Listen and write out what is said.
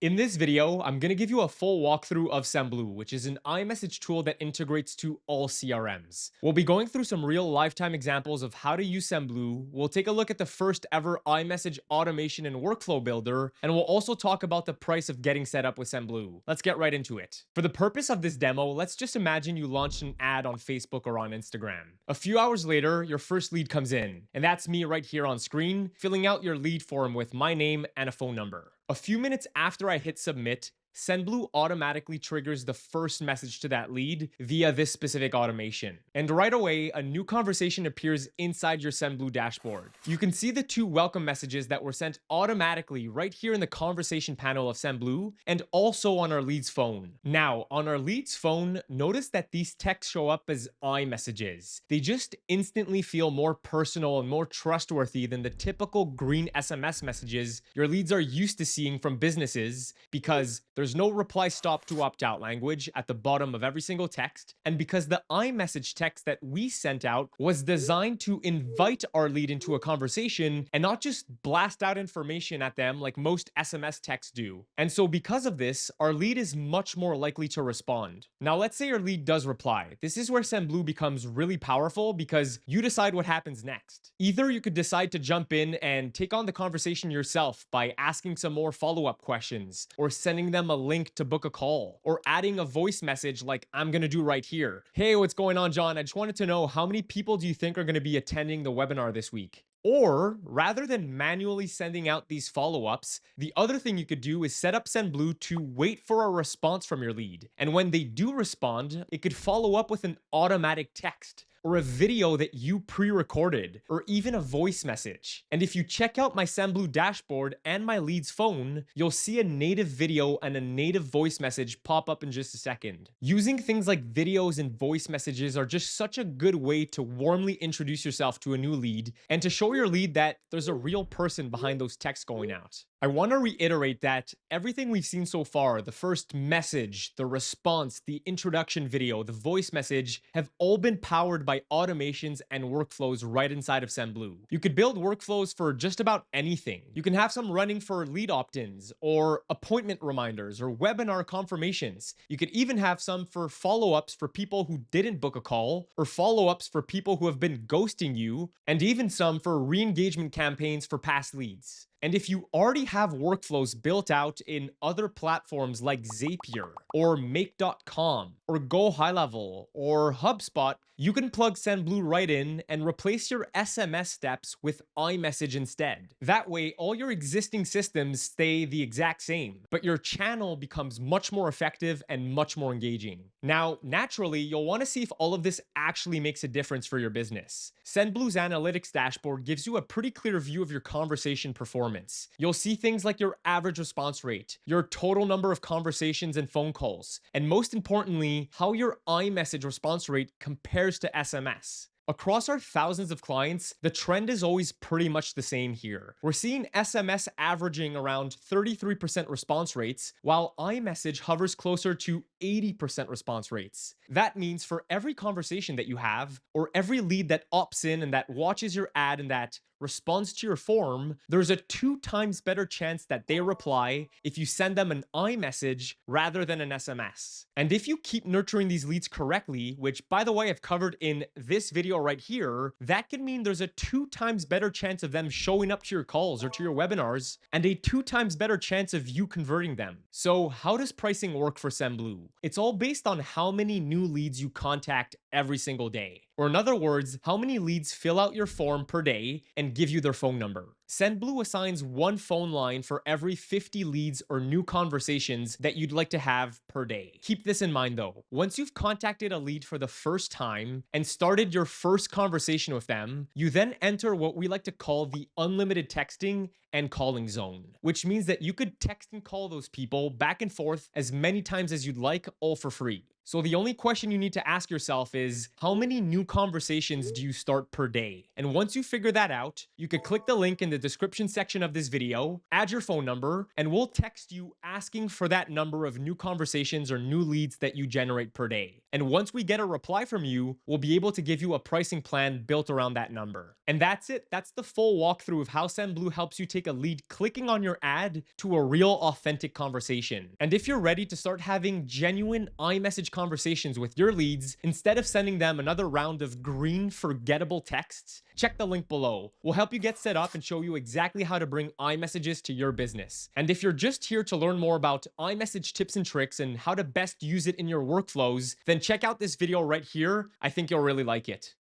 In this video, I'm going to give you a full walkthrough of Sendblue, which is an iMessage tool that integrates to all CRMs. We'll be going through some real lifetime examples of how to use Sendblue. We'll take a look at the first ever iMessage automation and workflow builder, and we'll also talk about the price of getting set up with Sendblue. Let's get right into it. For the purpose of this demo, let's just imagine you launched an ad on Facebook or on Instagram. A few hours later, your first lead comes in, and that's me right here on screen, filling out your lead form with my name and a phone number. A few minutes after I hit submit, Sendblue automatically triggers the first message to that lead via this specific automation. And right away, a new conversation appears inside your Sendblue dashboard. You can see the two welcome messages that were sent automatically right here in the conversation panel of Sendblue and also on our lead's phone. Now, on our lead's phone, notice that these texts show up as iMessages. They just instantly feel more personal and more trustworthy than the typical green SMS messages your leads are used to seeing from businesses because there's no reply stop to opt out language at the bottom of every single text, and because the iMessage text that we sent out was designed to invite our lead into a conversation and not just blast out information at them like most SMS texts do. And so because of this, our lead is much more likely to respond. Now let's say your lead does reply. This is where Sendblue becomes really powerful because you decide what happens next. Either you could decide to jump in and take on the conversation yourself by asking some more follow-up questions, or sending them a link to book a call, or adding a voice message like I'm gonna do right here. Hey, what's going on, John? I just wanted to know, how many people do you think are gonna be attending the webinar this week? Or rather than manually sending out these follow-ups, the other thing you could do is set up Sendblue to wait for a response from your lead. And when they do respond, it could follow up with an automatic text, or a video that you pre-recorded, or even a voice message. And if you check out my Sendblue dashboard and my lead's phone, you'll see a native video and a native voice message pop up in just a second. Using things like videos and voice messages are just such a good way to warmly introduce yourself to a new lead and to show your lead that there's a real person behind those texts going out. I want to reiterate that everything we've seen so far, the first message, the response, the introduction video, the voice message, have all been powered by automations and workflows right inside of Sendblue. You could build workflows for just about anything. You can have some running for lead opt-ins, or appointment reminders, or webinar confirmations. You could even have some for follow-ups for people who didn't book a call, or follow-ups for people who have been ghosting you, and even some for re-engagement campaigns for past leads. And if you already have workflows built out in other platforms like Zapier, or Make.com, or GoHighLevel, or HubSpot, you can plug Sendblue right in and replace your SMS steps with iMessage instead. That way, all your existing systems stay the exact same, but your channel becomes much more effective and much more engaging. Now, naturally, you'll want to see if all of this actually makes a difference for your business. Sendblue's analytics dashboard gives you a pretty clear view of your conversation performance. You'll see things like your average response rate, your total number of conversations and phone calls, and most importantly, how your iMessage response rate compares to SMS. Across our thousands of clients, the trend is always pretty much the same here. We're seeing SMS averaging around 33% response rates, while iMessage hovers closer to 80% response rates. That means for every conversation that you have, or every lead that opts in and that watches your ad and that responds to your form, there's a 2 times better chance that they reply if you send them an iMessage rather than an SMS. And if you keep nurturing these leads correctly, which by the way I've covered in this video right here, that can mean there's a 2 times better chance of them showing up to your calls or to your webinars, and a 2 times better chance of you converting them. So how does pricing work for Sendblue? It's all based on how many new leads you contact every single day. Or in other words, how many leads fill out your form per day and give you their phone number. Sendblue assigns one phone line for every 50 leads or new conversations that you'd like to have per day. Keep this in mind though. Once you've contacted a lead for the first time and started your first conversation with them, you then enter what we like to call the unlimited texting and calling zone, which means that you could text and call those people back and forth as many times as you'd like, all for free. So the only question you need to ask yourself is, how many new conversations do you start per day? And once you figure that out, you could click the link in the description section of this video, add your phone number, and we'll text you asking for that number of new conversations or new leads that you generate per day. And once we get a reply from you, we'll be able to give you a pricing plan built around that number. And that's it. That's the full walkthrough of how Sendblue helps you take a lead clicking on your ad to a real authentic conversation. And if you're ready to start having genuine iMessage conversations with your leads, instead of sending them another round of green forgettable texts, check the link below. We'll help you get set up and show you exactly how to bring iMessages to your business. And if you're just here to learn more about iMessage tips and tricks and how to best use it in your workflows, then check out this video right here. I think you'll really like it.